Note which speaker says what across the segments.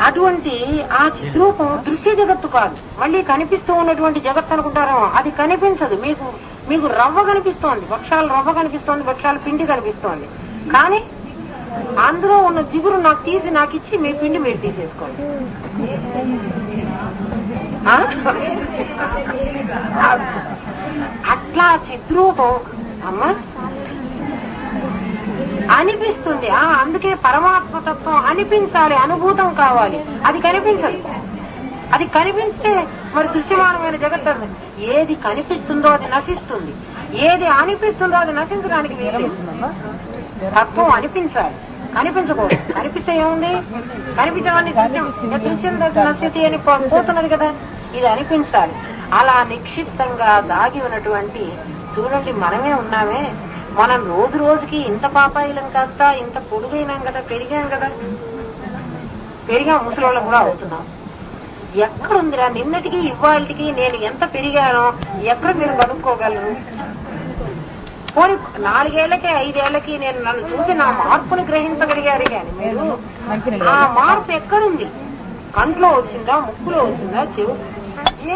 Speaker 1: అటువంటి ఆ చిద్రూపం దృశ్య జగత్తు కాదు, మళ్ళీ కనిపిస్తూ ఉన్నటువంటి జగత్తు అనుకుంటారో అది కనిపించదు. మీకు రవ్వ కనిపిస్తోంది, వృక్షాలు రవ్వ కనిపిస్తోంది, వృక్షాల పిండి కనిపిస్తోంది, కానీ అందులో ఉన్న జిగురు నాకు ఇచ్చి మీ పిండి మీరు తీసేసుకోండి. అట్లా చిద్రూపం అమ్మా అనిపిస్తుంది. అందుకే పరమాత్మతత్వం అనిపించాలి, అనుభూతం కావాలి. అది కనిపించదు. అది కనిపిస్తే మరి దృశ్యమానమైన జగత్తు ఏది కనిపిస్తుందో అది నశిస్తుంది, ఏది అనిపిస్తుందో అది నశించడానికి వీలు. తత్వం అనిపించాలి, కనిపించకూడదు. కనిపిస్తే ఏముంది, కనిపించడానికి దృశ్యం నశితి అని పోతున్నది కదా. ఇది అనిపించాలి. అలా నిక్షిప్తంగా దాగి ఉన్నటువంటి చూడండి, మనమే ఉన్నామే. మనం రోజు రోజుకి ఇంత పాపాయిలం కాస్త ఇంత పొడుగైనాం కదా, పెరిగాం కదా, పెరిగాం, ముసలోళ్ళం కూడా అవుతున్నాం. ఎక్కడుందిరా నిన్నటికి ఇవాళకి నేను ఎంత పెరిగానో ఎక్కడ మీరు కనుక్కోగలరు? పోనీ 4 ఏళ్లకి 5 ఏళ్లకి నేను నన్ను చూసి నా మార్పుని గ్రహించగలిగారు, కానీ మీరు ఆ మార్పు ఎక్కడుంది? కంట్లో వచ్చిందా, ముక్కులో వచ్చిందా, చెవు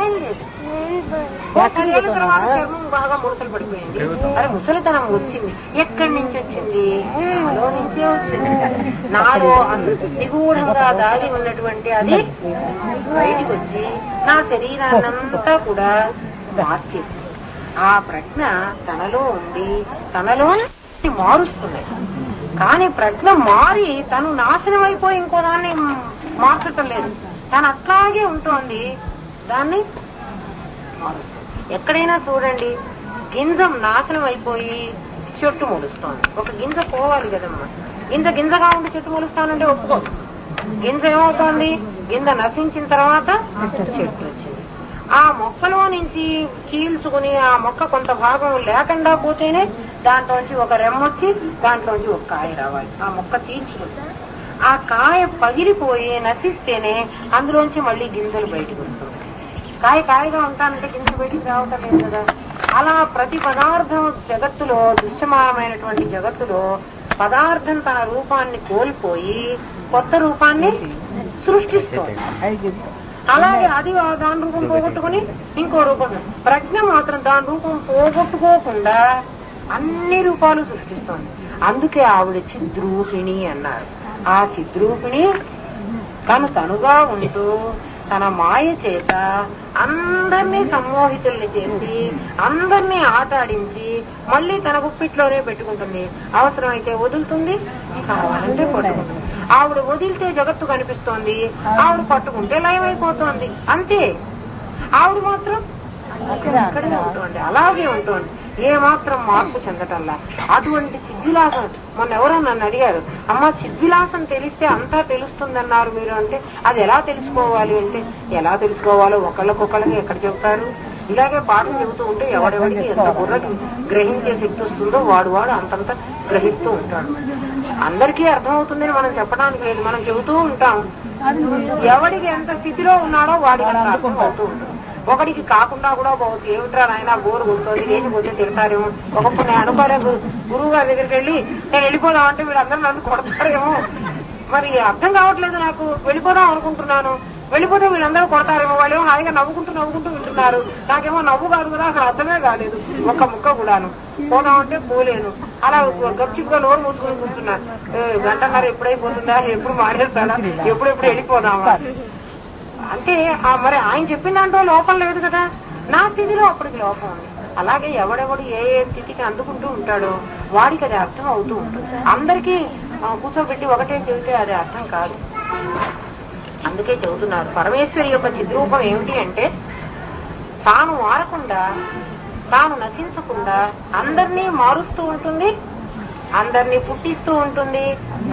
Speaker 1: ఏం లేదు. 30 ఏళ్ల తర్వాత చర్మం బాగా ముడతలు పడిపోయింది. అరే ముసలితనం వచ్చింది, ఎక్కడి నుంచి వచ్చింది? నాలో నుంచే వచ్చింది. నాలో నిగూఢంగా దాగి ఉన్నటువంటి అది బయటికి వచ్చి నా శరీరాన్నంతా కూడా మార్చేది. ఆ ప్రజ్ఞ తనలో ఉండి తనలో మారుస్తుంది. కానీ ప్రజ్ఞ మారి తను నాశనం అయిపోయి ఇంకో దాన్ని మార్చటం లేదు, తను అట్లాగే ఉంటుంది. దాన్ని ఎక్కడైనా చూడండి, గింజం నాశనం అయిపోయి చెట్టు మొలుస్తోంది. ఒక గింజ పోవాలి కదమ్మా. గింజగా ఉండి చెట్టు మొలుస్తానంటే ఒప్పుకో. గింజ ఏమవుతోంది, గింజ నశించిన తర్వాత చెట్టు వచ్చింది. ఆ మొక్కలో నుంచి చీల్చుకుని ఆ మొక్క కొంత భాగం లేకుండా పోతేనే దాంట్లోంచి ఒక రెమ్మొచ్చి దాంట్లోంచి ఒక కాయ రావాలి. ఆ మొక్క చీల్చుకుంది, ఆ కాయ పగిలిపోయి నశిస్తేనే అందులోంచి మళ్ళీ గింజలు బయటకు వస్తుంది. కాయగా ఉంటానంటే గింజలు బయటికి రావటం లేదు కదా. అలా ప్రతి పదార్థం జగత్తులో, దృశ్యమానమైనటువంటి జగత్తులో పదార్థం తన రూపాన్ని కోల్పోయి కొత్త రూపాన్ని సృష్టిస్తుంది. అలాగే అది దాని రూపం పోగొట్టుకుని ఇంకో రూపం. ప్రజ్ఞ మాత్రం దాని రూపం పోగొట్టుకోకుండా అన్ని రూపాలు సృష్టిస్తోంది. అందుకే ఆవిడ చిద్రూపిణి అన్నారు. ఆ చిద్రూపిణి తనుగా ఉంటూ తన మాయ చేత అందరినీ సమ్మోహితుల్ని చేసి అందరినీ ఆటాడించి మళ్ళీ తన గుప్పిట్లోనే పెట్టుకుంటుంది. అవసరమైతే వదులుతుంది, కావాలంటే పట్టుకుంటుంది. ఆవిడ వదిలితే జగత్తు కనిపిస్తోంది, ఆవిడ పట్టుకుంటే లయమైపోతోంది. అంతే. ఆవిడ మాత్రం అక్కడే ఉంటుంది, అలాగే ఉంటుంది, ఏ మాత్రం మార్పు చెందటల్లా. అటువంటి చిద్విలాసం. మొన్న ఎవరో నన్ను అడిగారు, అమ్మ చిద్విలాసం తెలిస్తే అంతా తెలుస్తుందన్నారు మీరు, అంటే అది ఎలా తెలుసుకోవాలి అంటే, ఎలా తెలుసుకోవాలో ఒకళ్ళకొకళ్ళకి ఎక్కడ చెబుతారు? ఇలాగే పాఠం చెబుతూ ఉంటే ఎవడెవడికి ఎంత బుర్రకి గ్రహించే శక్తి వస్తుందో వాడు అంతంత గ్రహిస్తూ ఉంటాడు. అందరికీ అర్థమవుతుందని మనం చెప్పడానికి లేదు, మనం చెబుతూ ఉంటాం. ఎవడికి ఎంత స్థితిలో ఉన్నాడో వాడికి అర్థం అవుతూ ఉంటుంది. ఒకడికి కాకుండా కూడా పోవచ్చు. ఏమిట్రా నాయన బోరు కొడుతుంది, లేచిపోతే తిడతారేమో. ఒకప్పుడు నేను అనుకోలేదు, గురువు గారి దగ్గరికి వెళ్ళి నేను వెళ్ళిపోదామంటే వీళ్ళందరూ నన్ను కొడతారేమో, మరి అర్థం కావట్లేదు నాకు, వెళ్ళిపోదాం అనుకుంటున్నాను, వెళ్ళిపోతే వీళ్ళందరూ కొడతారేమో. వాళ్ళు ఏమో హాయిగా నవ్వుకుంటూ వింటున్నారు, నాకేమో నవ్వు కాదు కదా, అసలు అర్థమే కాలేదు ఒక్క ముక్క కూడాను. పోదామంటే పోలేను, అలా గప్చిప్గా నోరు మూసుకొని కూర్చున్నాను. గంటన్నర ఎప్పుడైపోతుందా, ఎప్పుడు మానేస్తానా, ఎప్పుడెప్పుడు వెళ్ళిపోదామా అంటే. మరి ఆయన చెప్పిన దాంట్లో లోపం లేదు కదా, నా స్థితిలో అప్పటికి లోపం ఉంది. అలాగే ఎవడెవడు ఏ స్థితికి అందుకుంటూ ఉంటాడో వాడికి అది అర్థం అవుతూ ఉంటుంది. అందరికీ కూర్చోబెట్టి ఒకటే చెబితే అది అర్థం కాదు. అందుకే చెబుతున్నారు, పరమేశ్వరి యొక్క చిద్రూపం ఏమిటి అంటే, తాను మారకుండా, తాను నశించకుండా అందరినీ మారుస్తూ ఉంటుంది, అందరినీ పుట్టిస్తూ ఉంటుంది,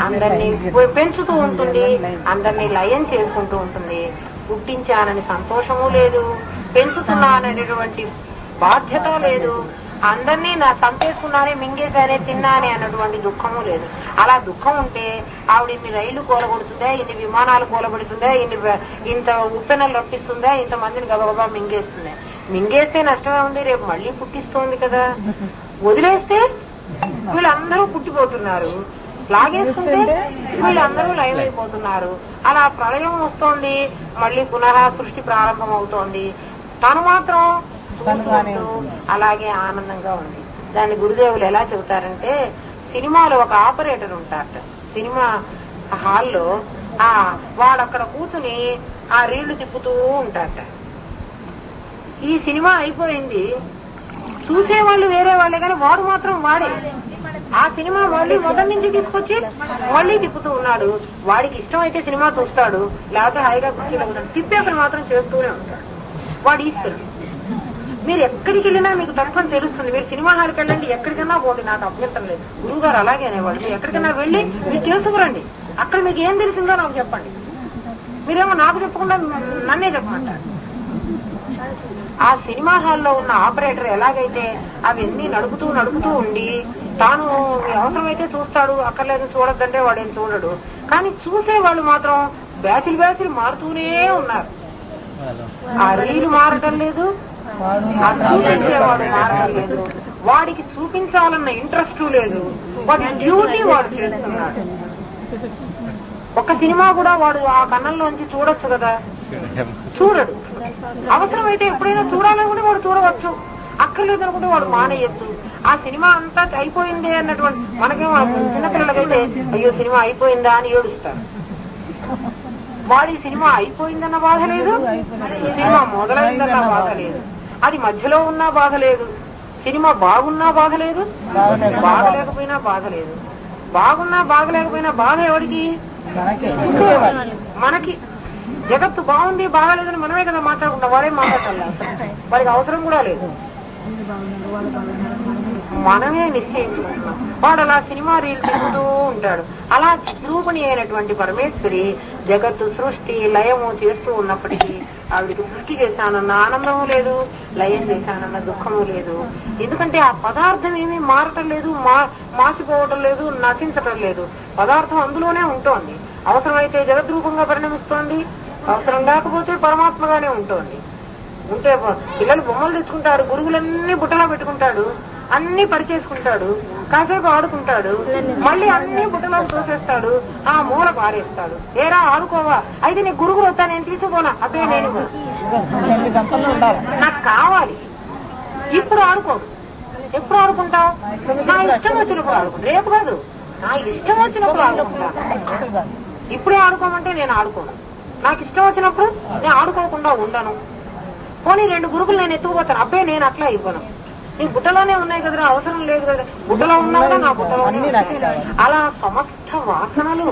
Speaker 1: అందరినీ పెంచుతూ ఉంటుంది, అందరినీ లయం చేసుకుంటూ ఉంటుంది. పుట్టించానని సంతోషము లేదు, పెంచుతున్నాననేటువంటి బాధ్యత లేదు, అందరినీ నా చంపేసుకున్నానే, మింగేశానే, తిన్నానే అన్నటువంటి దుఃఖము లేదు. అలా దుఃఖం ఉంటే ఆవిడ ఇన్ని రైళ్లు కూలగొడుతుందా, ఇన్ని విమానాలు కూలబడుతుందా, ఇంత ఉప్పెనలు రప్పిస్తుందా, ఇంతమందిని గబగబా మింగేస్తుందా? మింగేస్తే నష్టమే ఉంది, రేపు మళ్ళీ పుట్టిస్తోంది కదా. వదిలేస్తే వీళ్ళందరూ పుట్టిపోతున్నారు, లాగేసుకుంటే వీళ్ళందరూ లయమైపోతున్నారు. అలా ప్రళయం వస్తోంది, మళ్ళీ పునః సృష్టి ప్రారంభం అవుతోంది. తను మాత్రం అలాగే ఆనందంగా ఉంది. దాన్ని గురుదేవులు ఎలా చెబుతారంటే, సినిమాలో ఒక ఆపరేటర్ ఉంటారట సినిమా హాల్లో. వాడు అక్కడ కూర్చుని ఆ రీళ్లు తిప్పుతూ ఉంటారట. ఈ సినిమా అయిపోయింది, చూసేవాళ్ళు వేరే వాళ్ళే కానీ వాడు మాత్రం వాడే. ఆ సినిమా మళ్ళీ మొదటి నుంచి తీసుకొచ్చి మళ్ళీ తిప్పుతూ ఉన్నాడు. వాడికి ఇష్టం అయితే సినిమా చూస్తాడు, లేకపోతే హాయిగా కుర్చీలో ఉంటాడు. తిప్పేపని మాత్రం చేస్తూనే ఉంటాడు. వాడు ఈశ్వరుడు. మీరు ఎక్కడికి వెళ్ళినా మీకు తప్పని తెలుస్తుంది. మీరు సినిమా హాల్కి వెళ్ళండి, ఎక్కడికన్నా పోండి, నాకు అభ్యంతరం లేదు. గురువు గారు అలాగే అనేవాడు. మీరు ఎక్కడికైనా వెళ్ళి మీరు తెలుసుకురండి, అక్కడ మీకు ఏం తెలిసిందో నాకు చెప్పండి. మీరేమో నాకు చెప్పకుండా నన్నే చెప్పమంటారు. ఆ సినిమా హాల్లో ఉన్న ఆపరేటర్ ఎలాగైతే అవన్నీ నడుపుతూ ఉండి తాను అవసరమైతే చూస్తాడు, అక్కర్లేదు చూడొద్దంటే వాడేం చూడడు. కానీ చూసేవాళ్ళు మాత్రం బ్యాచులు మారుతూనే ఉన్నారు. ఆ రీలు మారటం లేదు, ఆ చూపించేవాడు మారటం లేదు, వాడికి చూపించాలన్న ఇంట్రెస్ట్ లేదు, వాడి డ్యూటీ వాడు చేస్తున్నాడు. ఒక సినిమా కూడా వాడు ఆ కన్నంలోంచి చూడొచ్చు కదా, చూడడు. అవసరమైతే ఎప్పుడైనా చూడాలనుకుంటే వాడు చూడవచ్చు, అక్కర్లేదు అనుకుంటే వాడు మానేయచ్చు. ఆ సినిమా అంతా అయిపోయింది అన్నటువంటి మనకేమో చిన్నపిల్లలకైతే అయ్యో సినిమా అయిపోయిందా అని ఏడుస్తారు. వాడి సినిమా అయిపోయిందన్న బాధ లేదు, సినిమా మొదలైందన్న బాధ లేదు, అది మధ్యలో ఉన్నా బాధ లేదు, సినిమా బాగున్నా బాధ లేదు, బాగలేకపోయినా బాధ లేదు. బాగున్నా బాగలేకపోయినా బాధ ఎవరికి? మనకి. జగత్తు బాగుంది బాగాలేదని మనమే కదా మాట్లాడుకుంటాం, వాడే మాట్లాడాలి. వాడికి అవసరం కూడా లేదు, మనమే నిశ్చయించుకుంటున్నాం. వాడు అలా సినిమా రీల్ తిరుగుతూ ఉంటాడు. అలా చిద్రూపిణి అయినటువంటి పరమేశ్వరి జగత్తు సృష్టి లయము చేస్తూ ఉన్నప్పటికీ ఆవిడికి సృష్టి చేశానన్న ఆనందము లేదు, లయం చేశానన్న దుఃఖము లేదు. ఎందుకంటే ఆ పదార్థం ఏమీ మారటం లేదు, మాసిపోవటం లేదు, నశించటం లేదు. పదార్థం అందులోనే ఉంటోంది. అవసరమైతే జగద్రూపంగా పరిణమిస్తోంది, అవసరం లేకపోతే పరమాత్మగానే ఉంటోంది. ఉంటే పిల్లలు బొమ్మలు తెచ్చుకుంటారు, గురువులన్నీ బుట్టలో పెట్టుకుంటాడు, అన్ని పరిచేసుకుంటాడు, కాసేపు ఆడుకుంటాడు, మళ్ళీ అన్ని బుట్టలోకి తోసేస్తాడు, ఆ మూల పారేస్తాడు. ఏరా ఆడుకోవా, అయితే నీ గురువులు వస్తా నేను తీసుకోనా, అదే నేను నాకు కావాలి. ఇప్పుడు ఆడుకోడు. ఎప్పుడు ఆడుకుంటావు? నా ఇష్టం వచ్చినప్పుడు ఆడుకుంటా. రేపు కాదు, నా ఇష్టం వచ్చినప్పుడు ఆడుకుంటా. ఇప్పుడే ఆడుకోమంటే నేను ఆడుకోను. నాకు ఇష్టం వచ్చినప్పుడు నేను ఆడుకోకుండా ఉండను. పోనీ 2 గురుకులు నేను ఎత్తుకుపోతాను, అబ్బాయి నేను అట్లా ఇవ్వను. నీ బుట్టలోనే ఉన్నాయి కదరా, అవసరం లేదు కదా, బుట్టలో ఉన్నా కూడా నా బుట్టలోనే. అలా సమస్త వాసనలు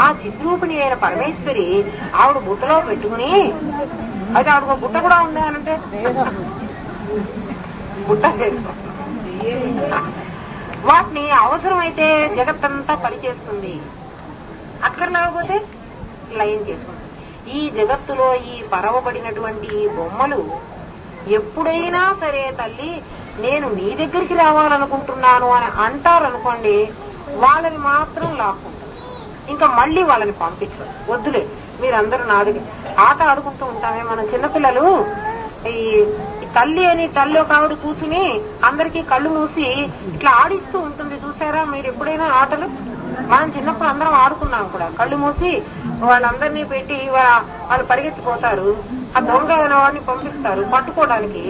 Speaker 1: ఆ చిద్రూపిణి అయిన పరమేశ్వరి ఆవిడ బుట్టలో పెట్టుకుని, అయితే ఆవిడ బుట్ట కూడా ఉందా అనంటే బుట్ట వాటిని అవసరమైతే జగత్తంతా పనిచేస్తుంది, అక్కర్లేకపోతే లయం చేసుకుంటుంది. ఈ జగత్తులో ఈ పరవబడినటువంటి బొమ్మలు ఎప్పుడైనా సరే తల్లి నేను నీ దగ్గరికి రావాలనుకుంటున్నాను అని అంటారనుకోండి, వాళ్ళని మాత్రం లాక్కుంటారు, ఇంకా మళ్ళీ వాళ్ళని పంపించారు. వద్దులే మీరందరూ నా దగ్గర ఆట ఆడుకుంటూ ఉంటామే. మన చిన్నపిల్లలు ఈ తల్లి అని తల్లి ఒక ఆవిడ కూర్చుని అందరికీ కళ్ళు మూసి ఇట్లా ఆడిస్తూ ఉంటుంది, చూసారా మీరు ఎప్పుడైనా ఆటలు? మనం చిన్నప్పుడు అందరం ఆడుకున్నాం కూడా. కళ్ళు మూసి వాళ్ళందరినీ పెట్టి వాళ్ళు పరిగెత్తిపోతారు, ఆ దొంగ వాడిని పంపిస్తారు పట్టుకోవడానికి.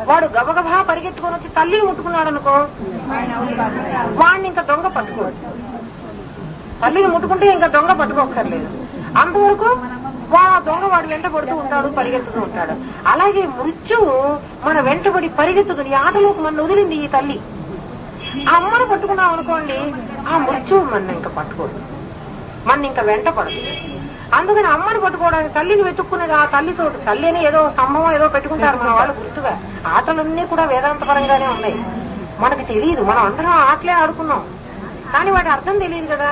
Speaker 1: వాడు గబగబా పరిగెత్తుకొని వచ్చి తల్లిని ముట్టుకున్నాడు అనుకో, వాడిని ఇంకా దొంగ పట్టుకోవచ్చు. తల్లిని ముట్టుకుంటే ఇంకా దొంగ పట్టుకోక్కర్లేదు. అంతవరకు దొంగ వాడు వెంట పడుతూ ఉంటాడు, పరిగెత్తుతూ ఉంటాడు. అలాగే మృత్యువు మన వెంటబడి పరిగెత్తుతుంది. ఈ ఆటలోకి మన వదిలింది ఈ తల్లి. ఆ అమ్మను పట్టుకున్నాం అనుకోండి, ఆ మృత్యువు మన ఇంకా పట్టుకోదు, మన ఇంకా వెంట పడదు. అందుకని అమ్మని పట్టుకోవడానికి తల్లిని వెతుక్కునేది ఆ తల్లి చోటు. తల్లి అని ఏదో స్తంభం ఏదో పెట్టుకుంటారు మన వాళ్ళు గుర్తుగా. ఆటలన్నీ కూడా వేదాంతపరంగానే ఉన్నాయి, మనకు తెలియదు. మనం అందరం ఆటలే ఆడుకున్నాం, కానీ వాటి అర్థం తెలియదు కదా.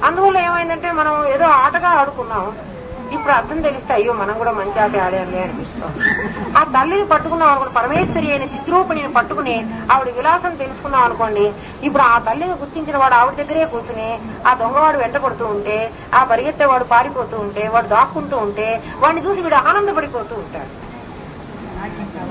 Speaker 1: అందువల్ల ఏమైందంటే మనం ఏదో ఆటగా ఆడుకున్నాం, ఇప్పుడు అర్థం తెలిస్తే అయ్యో మనం కూడా మంచి ఆట ఆడాలి అనిపిస్తాం. ఆ తల్లిని పట్టుకున్నాం అనుకోండి, పరమేశ్వరి అయిన చిద్రూపిణిని పట్టుకుని ఆవిడ విలాసం తెలుసుకున్నాం అనుకోండి, ఇప్పుడు ఆ తల్లిని గుర్తించిన వాడు ఆవిడ దగ్గరే కూర్చుని ఆ దొంగవాడు వెంట పడుతూ ఉంటే, ఆ పరిగెత్తేవాడు పారిపోతూ ఉంటే, వాడు దాక్కుంటూ ఉంటే వాడిని చూసి వీడు ఆనందపడిపోతూ ఉంటాడు.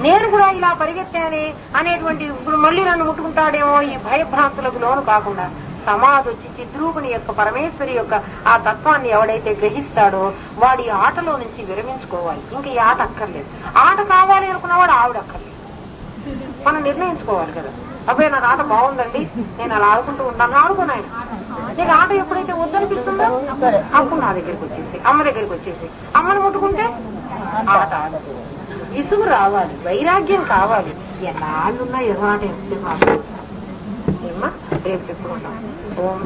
Speaker 1: నేను కూడా ఇలా పరిగెత్తానే అనేటువంటి ఇప్పుడు మళ్ళీ నన్ను ముట్టుకుంటాడేమో ఈ భయభ్రాంతులకు లోను కాకుండా సమాధి వచ్చి చిద్రూపుని యొక్క పరమేశ్వరి యొక్క ఆ తత్వాన్ని ఎవడైతే గ్రహిస్తాడో వాడి ఆటలో నుంచి విరమించుకోవాలి. ఇంకా ఈ ఆట అక్కర్లేదు. ఆట కావాలి అనుకున్నవాడు ఆవిడ అక్కర్లేదు. మనం నిర్ణయించుకోవాలి కదా, అబ్బాయి నాకు ఆట బాగుందండి, నేను అలా ఆడుకుంటూ ఉంటాను, ఆడుకుని ఆయన నీకు ఆట ఎప్పుడైతే వద్దనిపిస్తుందో అప్పుడు నా దగ్గరికి వచ్చేసి, అమ్మ దగ్గరికి వచ్చేసి అమ్మని ముట్టుకుంటే ఆట ఆడదు. విసుగు రావాలి, వైరాగ్యం కావాలి. ఎన్నాళ్ళున్నా ఎర్రాట ఏమా రేపు చెప్పుకుంటాం. ఓం